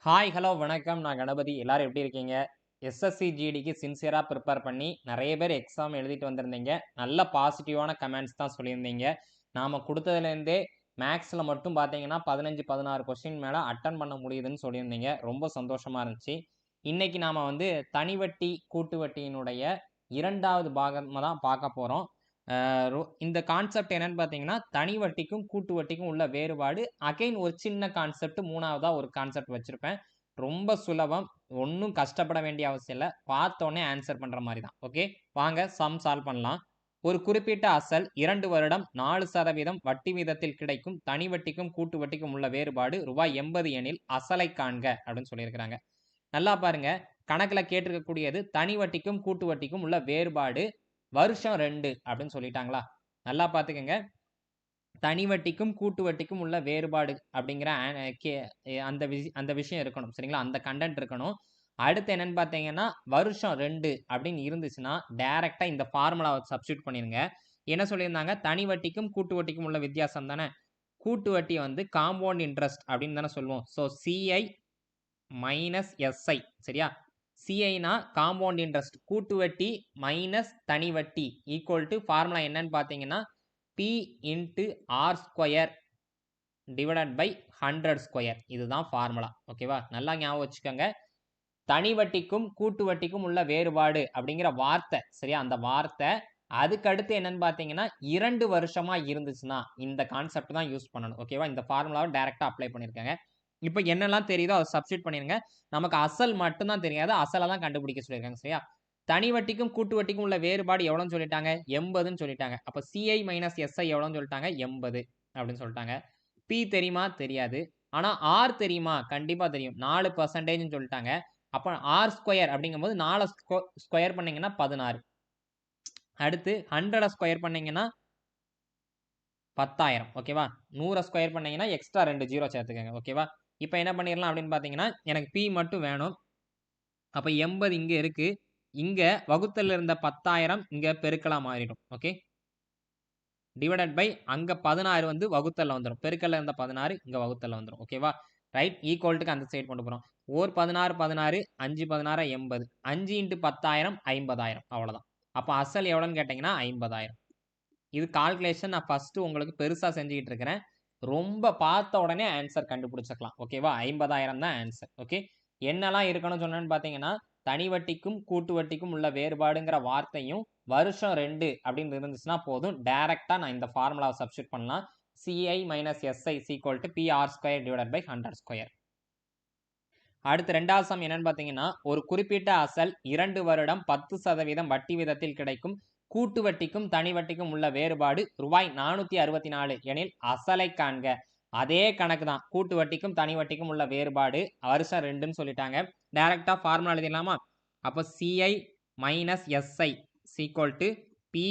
Hi, hello, வணக்கம். நான் கணபதி. எல்லாரும் எப்படி இருக்கீங்க? எஸ்எஸ்சி, ஜிடிக்கு சின்சியரா ப்ரிப்பேர் பண்ணி நெறைய பேர் எக்ஸாம் எழுதிட்டு வந்திருந்தீங்க. நல்ல பாசிட்டிவான கமெண்ட்ஸ் தான் சொல்லியிருந்தீங்க. நாம குடுத்ததுலேருந்தே மேக்ஸ்ல மட்டும் பார்த்தீங்கன்னா, 15, 16 கொஸ்டின் மேல அட்டெண்ட் பண்ண முடியுதுன்னு சொல்லியிருந்தீங்க. ரொம்ப சந்தோஷமா இருந்துச்சு. இன்னைக்கு நாம வந்து தனி வட்டி, கூட்டு வட்டியினுடைய 2வது பாகமா தான் பார்க்க போறோம். இந்த கான்செப்ட் என்னன்னு பார்த்தீங்கன்னா, தனி வட்டிக்கும், கூட்டு வட்டிக்கும் உள்ள வேறுபாடு. அகைன் ஒரு சின்ன கான்செப்ட் 3வதா ஒரு கான்செப்ட் வச்சிருப்பேன். ரொம்ப சுலபம். ஒண்ணும் கஷ்டப்பட வேண்டிய அவசியம் இல்ல. பார்த்தோனே ஆன்ஸர் பண்ற மாரி தான். ஓகே. வாங்க சம் சால்வ் பண்ணலாம். ஒரு குறிப்பிட்ட அசல் 2 வருடம் 4% வட்டி வீதத்தில் கிடைக்கும் தனி வட்டிக்கும், கூட்டு வட்டிக்கும் உள்ள வேறுபாடு ரூபாய் 80 எனில் அசலைக் காண்க அப்படின்னு சொல்லியிருக்கிறாங்க. நல்லா பாருங்க. கணக்குல கேட்டிருக்கக்கூடியது தனி வட்டிக்கும், கூட்டு வட்டிக்கும் உள்ள வேறுபாடு வருஷம் 2 அப்படின்னு சொல்லிட்டாங்களா? நல்லா பார்த்துக்கங்க. தனி வட்டிக்கும், கூட்டு வட்டிக்கும் உள்ள வேறுபாடு அப்படிங்கிற அந்த விஷயம் இருக்கணும். சரிங்களா? அந்த கன்டென்ட் இருக்கணும். அடுத்து என்னன்னு பார்த்தீங்கன்னா, வருஷம் 2 அப்படின்னு இருந்துச்சுன்னா, டைரக்ட்டா இந்த ஃபார்முலாவ சப்ஸ்டிட்யூட் பண்ணிருங்க. என்ன சொல்லியிருந்தாங்க? தனி வட்டிக்கும், கூட்டு வட்டிக்கும் உள்ள வித்தியாசம் தானே. கூட்டு வட்டிய வந்து காம்பவுண்ட் இன்ட்ரெஸ்ட் அப்படின்னு தானே சொல்லுவோம். ஸோ சிஐ மைனஸ் எஸ்ஐ சரியா? சிஐனா காம்பவுண்ட் இன்ட்ரெஸ்ட் கூட்டு வட்டி மைனஸ் தனி வட்டி ஈக்குவல் டு ஃபார்முலா என்னன்னு பார்த்தீங்கன்னா, P into R square divided by 100 square. இதுதான் ஃபார்முலா. ஓகேவா? நல்லா ஞாபகம் வச்சுக்கோங்க. தனி வட்டிக்கும் கூட்டு வட்டிக்கும் உள்ள வேறுபாடு அப்படிங்கிற வார்த்தை சரியா? அந்த வார்த்தை அதுக்கு அடுத்து என்னன்னு பார்த்தீங்கன்னா, 2 வருஷமா இருந்துச்சுன்னா இந்த கான்செப்ட் தான் யூஸ் பண்ணணும். ஓகேவா? இந்த ஃபார்முலாவை டைரக்ட்டா அப்ளை பண்ணியிருக்கேங்க. இப்ப என்னெல்லாம் தெரியுதோ அத சப்ஸ்டிட்யூட் பண்ணிருங்க. நமக்கு அசல் மட்டும் தான் தெரியாது. அசல தான் கண்டுபிடிக்க சொல்லியிருக்காங்க. சரியா? தனி வட்டிக்கும், கூட்டு வட்டிக்கும் உள்ள வேறுபாடு எவ்வளோன்னு சொல்லிட்டாங்க? 80ன்னு சொல்லிட்டாங்க. அப்ப சிஐ மைனஸ் எஸ்ஐ எவ்வளோன்னு சொல்லிட்டாங்க? 80 அப்படின்னு சொல்லிட்டாங்க. பி தெரியுமா? தெரியாது. ஆனா ஆர் தெரியுமா? கண்டிப்பா தெரியும். 4%ன்னு சொல்லிட்டாங்க. அப்ப ஆர் ஸ்கொயர் அப்படிங்கும்போது 4 ஸ்கொயர் பண்ணீங்கன்னா 16. அடுத்து 100 ஸ்கொயர் பண்ணீங்கன்னா 10,000 ஓகேவா? 100 ஸ்கொயர் பண்ணீங்கன்னா எக்ஸ்ட்ரா 2 ஜீரோ சேர்த்துக்கங்க. ஓகேவா? இப்ப என்ன பண்ணிரலாம் அப்படின்னு பார்த்தீங்கன்னா, எனக்கு பி மட்டும் வேணும். அப்ப 80 இங்க இருக்கு. இங்க வகுத்தல்ல இருந்த 10,000 இங்க பெருக்கலா மாறிடும். ஓகே. டிவைடட் பை அங்க 16 வந்து வகுத்தல்ல வந்துரும். பெருக்கல்ல இருந்த 16 இங்க வகுத்தல்ல வந்துரும். ஓகேவா? ரைட் ஈக்குவல் டுக்கு அந்த சைடு கொண்டு போறோம். 16 16 5 16 80. 5 இன்டு 10,000 50,000 அவ்வளவுதான். அப்ப அசல் எவ்வளவுன்னு கேட்டீங்கன்னா 50,000. இது கால்குலேஷன் நான் ஃபர்ஸ்ட் உங்களுக்கு பெருசா செஞ்சுக்கிட்டு இருக்கிறேன். ரொம்ப பார்த்த உடனே ஆன்சர் கண்டுபிடிச்சுக்கலாம். ஓகேவா? 50,000 தான் ஆன்சர். ஓகே. என்னலாம் இருக்கணும்னு சொன்னேன்னு பார்த்தீங்கன்னா, தனி வட்டிக்கும், கூட்டு வட்டிக்கும் உள்ள வேறுபாடுங்கிற வார்த்தையும் வருஷம் 2 அப்படின்னு இருந்துச்சுன்னா போதும். டைரக்ட்டா நான் இந்த ஃபார்முலாவ சப்ஸ்டிட்யூட் பண்ணலாம். CI minus SI is equal to P R square divided by 100 square. அடுத்து 2வது சம் என்னன்னு பார்த்தீங்கன்னா, ஒரு குறிப்பிட்ட அசல் 2 வருடம் 10% வட்டி வீதத்தில் கிடைக்கும் கூட்டு வட்டிக்கும் தனி வட்டிக்கும் உள்ள வேறுபாடு ரூபாய் 464 எனில் அசலை காண்க. அதே கணக்கு தான். கூட்டு வட்டிக்கும் தனி வட்டிக்கும் உள்ள வேறுபாடு வருஷம் 2ன்னு சொல்லிட்டாங்க. டைரக்ட்டா ஃபார்முலா எழுதிடலாமா? அப்ப CI minus SI equal to P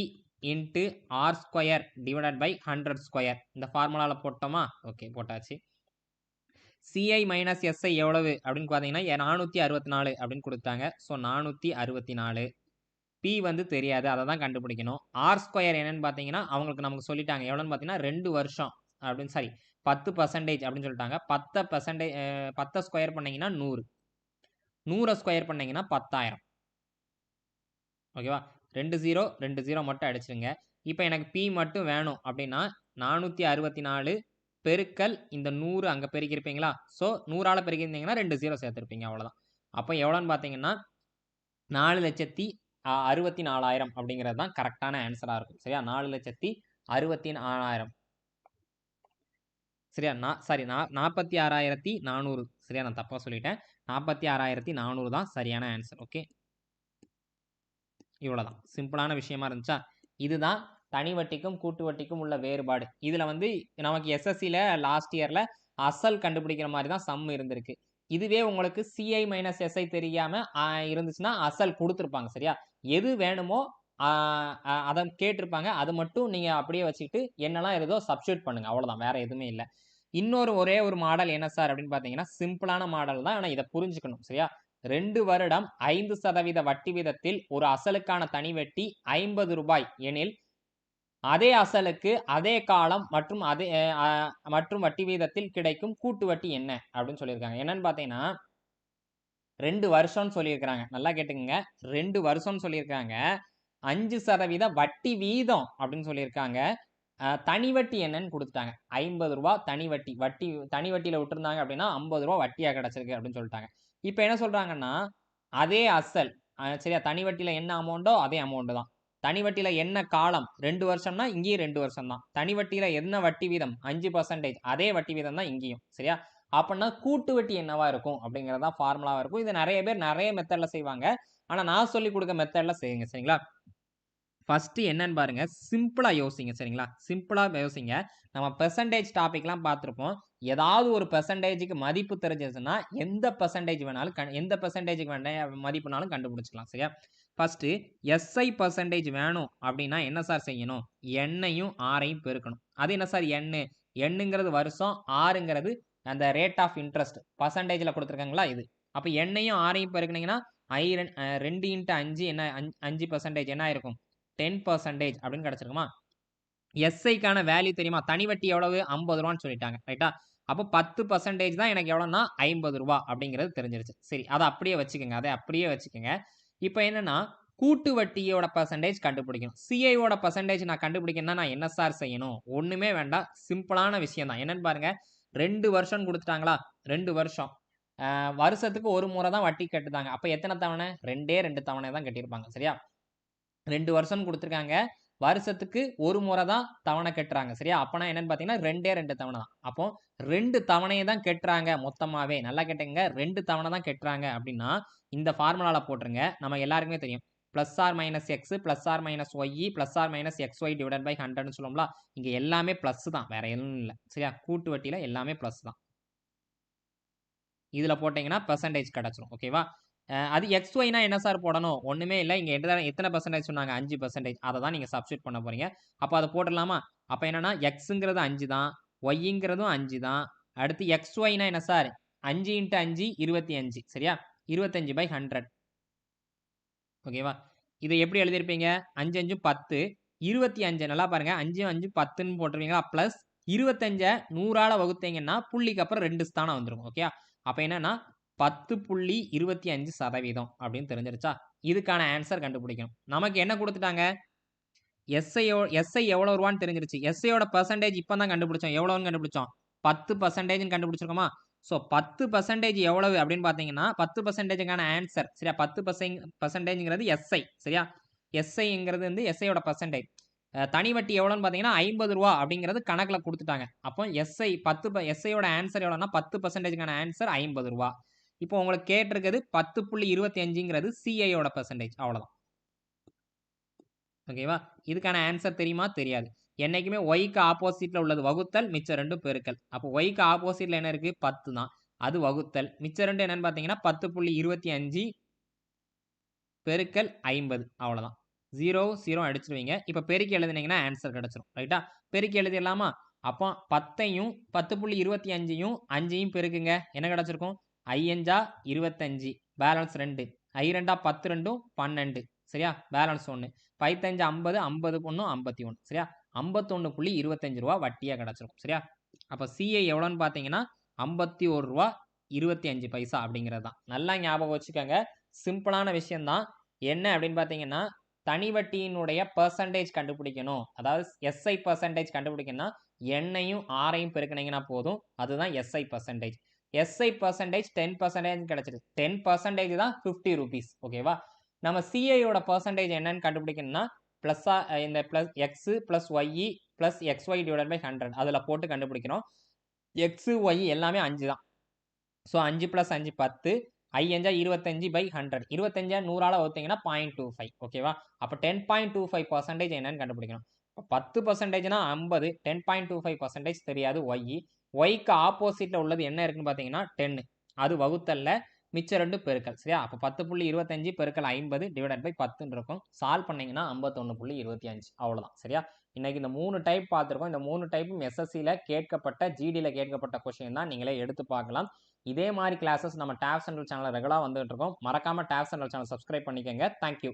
into R square divided by 100 square. இந்த ஃபார்முலால போட்டோமா? ஓகே போட்டாச்சு. சிஐ மைனஸ் எஸ்ஐ எவ்வளவு அப்படின்னு பார்த்தீங்கன்னா 464 அப்படின்னு கொடுத்தாங்க. ஸோ 464. பி வந்து தெரியாது. அதை தான் கண்டுபிடிக்கணும். ஆர் ஸ்கொயர் என்னன்னு பார்த்தீங்கன்னா அவங்களுக்கு நமக்கு சொல்லிட்டாங்க. எவ்வளோன்னு பார்த்தீங்கன்னா 2 வருஷம் அப்படின்னு சாரி 10% அப்படின்னு சொல்லிட்டாங்க. 10 ஸ்கொயர் பண்ணீங்கன்னா 100. 100 ஸ்கொயர் பண்ணீங்கன்னா 10,000. ஓகேவா? 2 0 2 0 மட்டும் அடிச்சிருங்க. இப்போ எனக்கு பி மட்டும் வேணும் அப்படின்னா 464 பெருக்கல் இந்த 100 அங்க பெருக்கியிருப்பீங்களா? ஸோ 100ஆல பெருக்கியிருந்தீங்கன்னா 2 0 சேர்த்திருப்பீங்க அவ்வளோதான். அப்போ எவ்வளோன்னு பார்த்தீங்கன்னா 4,64,000 அப்படிங்கிறது தான் கரெக்டான ஆன்சரா இருக்கும். சரியா? 4,64,000. சரியா? சாரி 46,400. சரியா? நான் தப்பா சொல்லிட்டேன். 46,400 தான் சரியான ஆன்சர். ஓகே. இவ்வளவுதான். சிம்பிளான விஷயமா இருந்துச்சா? இதுதான் தனி வட்டிக்கும் கூட்டு வட்டிக்கும் உள்ள வேறுபாடு. இதுல வந்து நமக்கு எஸ்எஸ்சில லாஸ்ட் இயர்ல அசல் கண்டுபிடிக்கிற மாதிரி தான் சம் இருந்திருக்கு. இதுவே உங்களுக்கு சிஐ மைனஸ் எஸ்ஐ தெரியாம இருந்துச்சுன்னா அசல் கொடுத்துருப்பாங்க. சரியா? எது வேணுமோ அத கேட்டிருப்பாங்க. அது மட்டும் நீங்க அப்படியே வச்சுக்கிட்டு என்னெல்லாம் இருக்குதோ சப்ஸ்டிட்யூட் பண்ணுங்க. அவ்வளவுதான். வேற எதுவுமே இல்ல. ஒரே ஒரு மாடல் என்ன சார் அப்படின்னு பார்த்தீங்கன்னா, சிம்பிளான மாடல் தான். ஆனா இத புரிஞ்சுக்கணும். சரியா? 2 வருடம் 5% வட்டி வீதத்தில் ஒரு அசலுக்கான தனி வட்டி ரூ. 50 எனில் அதே அசலுக்கு அதே காலம் மற்றும் அதே மற்றும் வட்டி வீதத்தில் கிடைக்கும் கூட்டு வட்டி என்ன அப்படின்னு சொல்லியிருக்காங்க. என்னன்னு பார்த்தீங்கன்னா 2 வருஷம்னு சொல்லியிருக்கிறாங்க. நல்லா கேட்டுக்கங்க. 2 வருஷம்னு சொல்லியிருக்காங்க. 5% வட்டி வீதம் அப்படின்னு சொல்லியிருக்காங்க. தனி வட்டி என்னன்னு குடுத்துட்டாங்க. ரூ. 50 தனி வட்டி. தனி வட்டியில விட்டுருந்தாங்க அப்படின்னா ரூ. 50 வட்டியா கிடைச்சிருக்கு அப்படின்னு சொல்லிட்டாங்க. இப்ப என்ன சொல்றாங்கன்னா, அதே அசல் சரியா தனி வட்டியில என்ன அமௌண்ட்டோ அதே அமௌண்ட் தான். தனி வட்டியில என்ன காலம் 2 வருஷம்னா இங்கேயும் 2 வருஷம் தான். தனி வட்டியில என்ன வட்டி வீதம் 5% அதே வட்டி வீதம் தான் இங்கேயும். சரியா? அப்பன்னா கூட்டு வட்டி என்னவா இருக்கும் அப்படிங்கிறது தான் ஃபார்முலாவா இருக்கும். இது நெறைய பேர் நெறைய மெத்தட்ல செய்வாங்க. ஆனா நான் சொல்லிக் குடுக்க மெத்தட்ல செய்யுங்க. சரிங்களா? ஃபர்ஸ்ட்டு என்னன்னு பாருங்க. சிம்பிளா யோசிங்க. சரிங்களா? சிம்பிளா யோசிங்க. நம்ம பெர்சன்டேஜ் டாபிக்லாம் பார்த்திருப்போம். ஏதாவது ஒரு பெர்சன்டேஜ்க்கு மதிப்பு தெரிஞ்சிருச்சுன்னா, எந்த பெர்சன்டேஜ் வேணாலும் எந்த பெர்சன்டேஜ்க்கு மதிப்புனாலும் கண்டுபிடிச்சுக்கலாம். சரியா? ஃபர்ஸ்ட்டு எஸ்ஐ பெர்சன்டேஜ் வேணும் அப்படின்னா என்ன சார் செய்யணும்? எண்ணையும் ஆரையும் பெருக்கணும். அது என்ன சார் எண்ணு? எண்ணுங்கிறது வருஷம், ஆறுங்கிறது அந்த ரேட் ஆஃப் இன்ட்ரெஸ்ட் பெர்சன்டேஜ்ல குடுத்துருக்காங்களா இது. அப்ப எண்ணையும் ஆரையும் பெருக்குனீங்கன்னா, 2 இன்டு 5 என்ன 5% என்ன ஆயிருக்கும்? 10% அப்படின்னு கிடைச்சிருக்குமா? எஸ்ஐக்கான வேல்யூ தெரியுமா? தனி வட்டி எவ்வளவு? ரூ. 50 சொல்லிட்டாங்க. ரைட்டா? அப்போ 10% தான் எனக்கு எவ்வளோன்னா ரூ. 50 அப்படிங்கிறது தெரிஞ்சிருச்சு. சரி அத அப்படியே வச்சுக்கங்க. அத அப்படியே வச்சுக்கங்க. இப்ப என்னன்னா, கூட்டு வட்டியோட பெர்சன்டேஜ் கண்டுபிடிக்கணும். சிஐயோட பெர்சன்டேஜ் நான் கண்டுபிடிக்கணும்னா நான் என்ன சார் செய்யணும்? ஒண்ணுமே வேண்டாம். சிம்பிளான விஷயம் தான். என்னன்னு பாருங்க. 2 வருஷம்னு குடுத்துட்டாங்களா? 2 வருஷம். வருஷத்துக்கு ஒரு முறை தான் வட்டி கட்டுதாங்க. அப்ப எத்தன தவணை? 2டே 2 தவணை தான் கட்டியிருப்பாங்க. சரியா? 2 வருஷம்னு குடுத்துருக்காங்க. வருஷத்துக்கு ஒரு முறை தான் தவணை கட்டுறாங்க. சரியா? அப்பன்னா என்னன்னு பார்த்தீங்கன்னா, 2டே 2 தவணை தான். அப்போ 2 தவணைய தான் கட்டுறாங்க மொத்தமாவே. நல்லா கேட்டுக்கங்க. 2 தவணை தான் கட்டுறாங்க அப்படின்னா, இந்த ஃபார்முலால போட்டுருங்க. நம்ம எல்லாருக்குமே தெரியும். Plus or minus x plus or minus y plus or minus x y divided by 100ன்னு சொல்லுவோம்ல. இங்க எல்லாமே பிளஸ் தான். வேற எதுவும் இல்ல. சரியா? கூட்டு வட்டியில எல்லாமே பிளஸ் தான். இதுல போட்டீங்கன்னா பெர்சன்டேஜ் கிடைச்சிரும். ஓகேவா? அது எக்ஸ்-ஒய்னா என்ன சார் போடணும்? ஒண்ணுமே இல்ல. இங்க எத்தன பெர்சன்டேஜ் சொன்னாங்க? 5% அத தான் நீங்க சப்ஸ்டிட்யூட் பண்ண போறீங்க. அப்ப அத போட்டுறலாமா? அப்ப என்னன்னா எக்ஸ்ங்கிறது 5 தான். ஒய்ங்கிறதும் 5 தான். அடுத்து எக்ஸ்-ஒய்னா என்ன சார்? 5 இன்டு 5 25 சரியா? 25/100 ஓகேவா? இத எப்படி எழுதியிருப்பீங்க? 5 5 10 25 நல்லா பாருங்க. 5 5 10ன்னு போட்டுருவீங்களா? பிளஸ் 25 100ஆல வகுத்தீங்கன்னா, புள்ளிக்கு அப்புறம் 2 ஸ்தானம் வந்துரும். ஓகேயா? அப்ப என்னன்னா 10.25% அப்படின்னு தெரிஞ்சிருச்சா? இதுக்கான ஆன்சர் கண்டுபிடிக்கணும். நமக்கு என்ன குடுத்துட்டாங்க? எஸ்ஐ எவ்வளவு ரூவான்னு தெரிஞ்சிருச்சு. எஸ்ஐயோட பெர்சன்டேஜ் இப்ப தான் கண்டுபிடிச்சோம். எவ்வளவுன்னு கண்டுபிடிச்சோம்? 10%ன்னு கண்டுபிடிச்சிருக்கோமா? சோ 10% எவ்வளவு அப்படின்னு பார்த்தீங்கன்னா, 10%க்கான ஆன்சர் சரியா? 10%ங்கிறது எஸ்ஐ சரியா? எஸ்ஐங்கிறது வந்து எஸ்ஐயோட பெர்சன்டேஜ். தனி வட்டி எவ்வளோன்னு பார்த்தீங்கன்னா, ரூ. 50 அப்படிங்கிறது கணக்குல குடுத்துட்டாங்க. அப்போ எஸ்ஐயோட ஆன்சர் எவ்வளோன்னா 10%க்கான ஆன்சர் ரூ. 50. இப்போ உங்களுக்கு கேட்டிருக்கிறது 10.25ங்கிறது சிஐயோட பெர்சன்டேஜ் அவ்வளோதான். ஓகேவா? இதுக்கான ஆன்சர் தெரியுமா? தெரியாது. என்னைக்குமே ஒய்க்கு ஆப்போசிட்ல உள்ளது வகுத்தல், மிச்சம் 2ம் பெருக்கல். அப்போ ஒய்க்கு ஆப்போசிட்ல என்ன இருக்கு? 10 தான். அது வகுத்தல். மிச்சம் 2 என்னன்னு பார்த்தீங்கன்னா, 10.25 பெருக்கல் 50 அவ்வளோதான். 0 0 அடிச்சுருவீங்க. இப்ப பெருக்கி எழுதுனீங்கன்னா ஆன்சர் கிடைச்சிரும். ரைட்டா? பெருக்கி எழுதிடலாமா? அப்போ 10யும் 10.25யும் 5யும் பெருக்குங்க. என்ன கிடைச்சிருக்கும்? 5 25 பேலன்ஸ் 2. 2 10 2 12 சரியா? பேலன்ஸ் 1. 5 50 50 51 சரியா? ரூ. 51.25 வட்டியா கிடைச்சிரும். சரியா? அப்ப சிஐ எவ்வளோன்னு பார்த்தீங்கன்னா, ரூ. 51.25 அப்படிங்கிறது தான். நல்லா ஞாபகம் வச்சுக்கங்க. சிம்பிளான விஷயம் தான். என்ன அப்படின்னு பார்த்தீங்கன்னா, தனி வட்டியினுடைய பெர்சன்டேஜ் கண்டுபிடிக்கணும். அதாவது எஸ்ஐ பெர்சன்டேஜ் கண்டுபிடிக்கணும்னா, எண்ணையும் ஆரையும் பெருக்குனீங்கன்னா போதும். அதுதான் எஸ்ஐ பெர்சன்டேஜ். எஸ்ஐ பெர்சன்டேஜ் 10% கிடைச்சிருச்சு. 10% தான் ₹50 ஓகேவா? நம்ம சிஐயோட பெர்சன்டேஜ் என்னன்னு கண்டுபிடிக்கணும்னா, இந்த plus X plus Y plus X Y divided by 100 அதுல போட்டு கண்டுபிடிக்கிறோம். எக்ஸ், ஒய் எல்லாமே 5 தான். ஸோ 5 + 5 10 5 25/100 25 100ஆல வகுத்தீங்கன்னா 0.25 ஓகேவா? அப்ப 10.25% என்னன்னு கண்டுபிடிக்கணும். 10%னா 50 10.25% தெரியாது ஒய். ஒய்க்கு ஆப்போசிட்ல உள்ளது என்ன இருக்குன்னு பார்த்தீங்கன்னா 10 அது வகுத்தல்ல மிச்சம் 2 பெருக்கல் சரியா? அப்ப 10.25 பெருக்கல் 50 டிவைடட் பை 10ன்னு இருக்கும். சால்வ் பண்ணீங்கன்னா 51.25 அவ்வளோதான் சரியா? இன்னைக்கு இந்த 3 டைப் பார்த்துருக்கோம். இந்த 3 டைப்பும் எஸ்எஸ்சில கேட்கப்பட்ட, ஜிடில கேட்கப்பட்ட கொஸ்டின் தான். நீங்களே எடுத்து பார்க்கலாம். இதே மாதிரி கிளாஸஸ் நம்ம டேப் சென்ட்ரல் சேனல்ல ரெகுலரா வந்துட்டு இருக்கோம். மறக்காம டேப் சென்ட்ரல் சேனல் சப்ஸ்கிரைப் பண்ணிக்கங்க. Thank you.